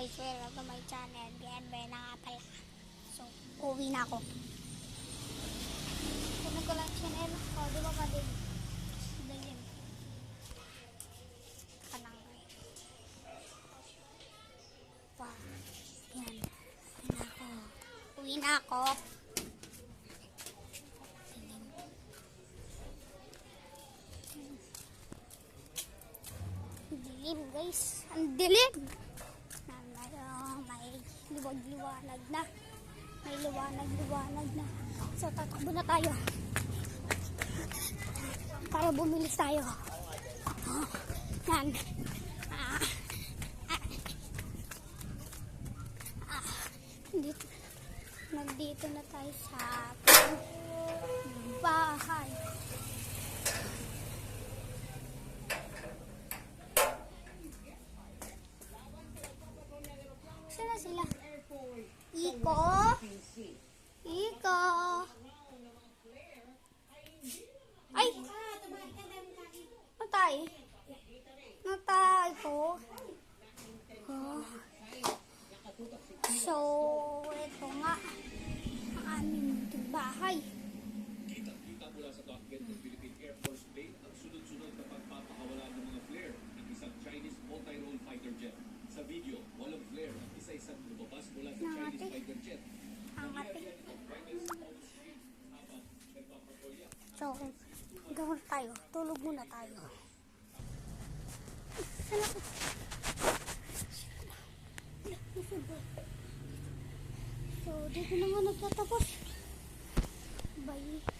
guys, welcome to my channel. BNB na nga pala. So, uwi na ako. Kunin ko lang channel. O, di ba pa din? Ganyan. Kanangay. Wow. Yan. Uwi na ako. Uwi na ako. Dilim guys, ang dilim. May liwanag na. May liwanag na. So tatakbo na tayo para bumilis tayo. Yan. Nandito na tayo sa bahay. Sila sila. Iko. Ay. Natay ko. So, ito nga ang aming bahay. Kita mula sa cockpit ng Philippine Air Force Plane ang sunod-sunod na pagpapakawala ng mga flare ng isang Chinese multi-role fighter jet. Sa video, walang flare at isa-isang lumabas mula sa Chinese fighter jet. So, gawin tayo. Tulog muna tayo. So, dito naman nagtatapos. Bye.